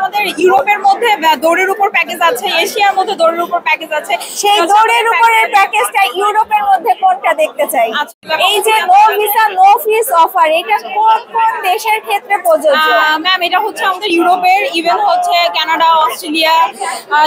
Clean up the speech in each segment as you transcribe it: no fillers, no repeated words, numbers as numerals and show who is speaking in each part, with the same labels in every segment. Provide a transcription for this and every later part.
Speaker 1: আমাদের ইউরোপের মধ্যে দৌড়ের উপর প্যাকেজ আছে, এশিয়ার মধ্যে দৌড়ের উপর প্যাকেজ আছে।
Speaker 2: সেই দৌড়ের উপরের প্যাকেজটা ইউরোপের মধ্যে কোনটা দেখতে চাই? এই যে no visa no fees offer, এটা কোন কোন দেশের ক্ষেত্রে প্রযোজ্য?
Speaker 1: ম্যাম এটা হচ্ছে আমাদের ইউরোপের, ইভেন হচ্ছে কানাডা, অস্ট্রেলিয়া,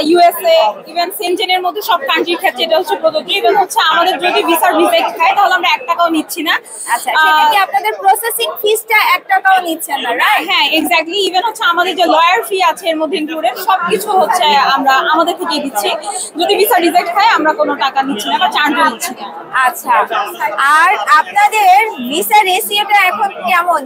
Speaker 1: ইউএসএ, ইভেন সেনজেনের মধ্যে সব কান্ট্রির ক্ষেত্রে এটা হচ্ছে প্রযোজ্য। ইভেন হচ্ছে আমাদের যদি ভিসার রিজেক্ট হয় তাহলে আমরা 1 টাকাও নিচ্ছি না।
Speaker 2: আচ্ছা, সেটা কি আপনাদের প্রসেসিং ফিসটা 1 টাকাও নিচ্ছেন না, রাইট?
Speaker 1: হ্যাঁ এক্স্যাক্টলি। ইভেন হচ্ছে আমাদের যে লয়ার ফি আছে এর মধ্যে ইনক্লুডেড, সবকিছু হচ্ছে আমরা আমাদের থেকেই দিচ্ছি। যদি ভিসা রিজেক্ট হয় আমরা কোনো টাকা নিচ্ছি না বা চার্জও নিচ্ছি না।
Speaker 2: আচ্ছা, আর আপনাদের ভিসা রেশিওটা এখন কেমন?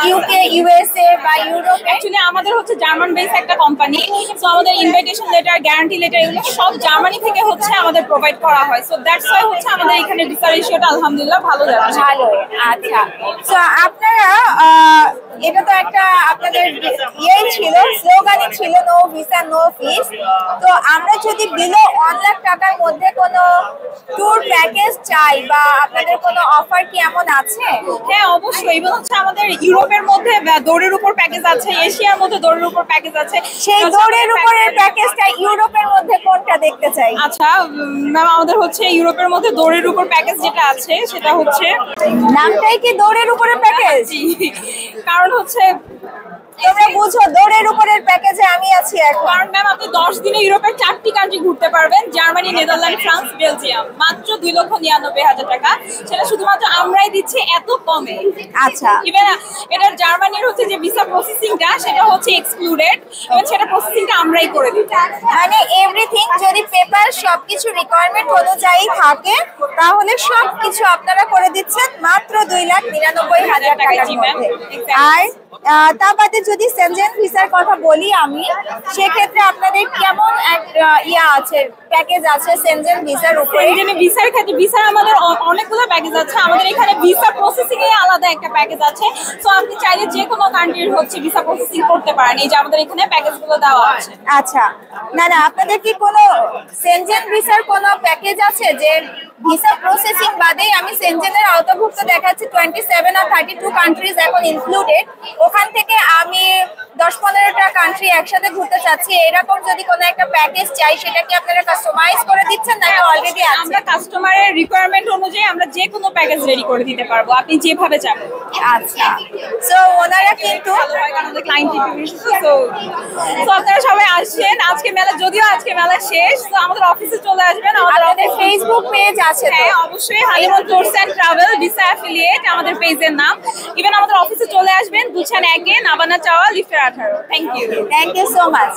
Speaker 2: ইউকে, ইউএসএ বা ইউরোপ?
Speaker 1: অ্যাকচুয়ালি আমাদের হচ্ছে জার্মান বেস একটা কোম্পানি, সো আমাদের ইনভাইটেশন লেটার, গ্যারান্টি লেটার এগুলো সব জার্মানি থেকে হচ্ছে আমাদের প্রোভাইড করা হয়। সো দ্যাটস ওয়াই হচ্ছে আমাদের এখানে ভিসা রেশিওটা আলহামদুলিল্লাহ ভালো যাচ্ছে।
Speaker 2: ভালো। আচ্ছা, সো আপনারা এটা তো একটা আপনাদের ইয়েই ছিল, স্লোগানই ছিল নো ভিসা নো ফিস। তো আমরা যদি বিলো 1 লাখ টাকার মধ্যে কোনো ট্যুর প্যাকেজ চাই বা আপনাদের কোনো অফার কি এমন আছে?
Speaker 1: হ্যাঁ অবশ্যই। ইভেন হচ্ছে আমাদের ইউরোপের মধ্যে দৌড়ের উপর প্যাকেজ আছে, এশিয়ার মধ্যে দৌড়ের উপর প্যাকেজ আছে।
Speaker 2: সেই দৌড়ের উপরের প্যাকেজটা ইউরোপের মধ্যে কোনটা দেখতে চাই?
Speaker 1: আচ্ছা ম্যাম, আমাদের হচ্ছে ইউরোপের মধ্যে দৌড়ের উপর প্যাকেজ যেটা আছে সেটা হচ্ছে,
Speaker 2: নামটাই কি দৌড়ের উপরের প্যাকেজ?
Speaker 1: কারণ হচ্ছে
Speaker 2: তোমরা বুঝো দৌড়ের উপরের প্যাকেজে আমি আছি এখন।
Speaker 1: কারণ ম্যাম আপনি 10 দিনে ইউরোপের 4টি কান্ট্রি ঘুরতে পারবেন, জার্মানি, নেদারল্যান্ড, ফ্রান্স, বেলজিয়াম, মাত্র 2,99,000 টাকা। সেটা শুধুমাত্র আমরাই দিচ্ছি এত কমে।
Speaker 2: আচ্ছা,
Speaker 1: ইভেন এটার জার্মানির হচ্ছে যে ভিসা প্রসেসিংটা সেটা হচ্ছে এক্সক্লুডেড, এবং সেটা প্রসেসিংটা আমরাই করে দিই।
Speaker 2: মানে এভরিথিং যদি পেপার সবকিছু রিকোয়ারমেন্ট অনুযায়ী থাকে তাহলে সবকিছু আপনারা করে দিচ্ছেন মাত্র 2,99,000 টাকার মধ্যে। আর তা বাদে যদি সেনজেন ভিসার কথা বলি আমি, সেক্ষেত্রে আপনাদের কেমন একটা আছে, প্যাকেজ আছে সেনজেন ভিসার উপরে?
Speaker 1: সেনজেন ভিসার ক্ষেত্রে ভিসার আমাদের অনেকগুলো প্যাকেজ আছে। আমাদের এখানে ভিসা প্রসেসিং এ আলাদা একটা প্যাকেজ আছে। সো আপনি চাইলে যে কোনো কান্ট্রির হচ্ছে ভিসা প্রসেসিং করতে পারেন, এই যে আমাদের এখানে প্যাকেজগুলো দেওয়া আছে।
Speaker 2: আচ্ছা, না না, আপনাদের কি কোনো সেনজেন ভিসার কোনো প্যাকেজ আছে যে ভিসা প্রসেসিং বাদেই আমি সেনজেনের আওতাভুক্ত দেখাচ্ছি 27 আর 32 কান্ট্রিজ এখন ইনক্লুডেড, ওখান থেকে আমি 10-15টা কান্ট্রি একসাথে ঘুরতে চাচ্ছি, এরকম যদি কোনো একটা প্যাকেজ চাই সেটা কি আপনারা কাস্টমাইজ করে দিচ্ছেন নাকি অলরেডি আছে?
Speaker 1: আমরা কাস্টমারের রিকোয়ারমেন্ট অনুযায়ী আমরা যে কোনো প্যাকেজ রেডি করে দিতে পারবো, আপনি যেভাবে চাবেন।
Speaker 2: আচ্ছা, সো ওনারা কিন্তু
Speaker 1: আমাদের ক্লায়েন্ট তো আপনারা সবাই আসছেন। আজকে মেলা, যদিও আজকে মেলা শেষ, তো আমাদের অফিসে চলে আসবেন।
Speaker 2: আমাদের ফেসবুক পেজ আছে?
Speaker 1: হ্যাঁ অবশ্যই, Halimun tours and travel visa affiliate আমাদের পেজের নাম। ইভেন আমাদের অফিসে চলে আসবেন, গুলশান 1 নাবানা চাওয়া লিফটের 18। Thank you
Speaker 2: so much.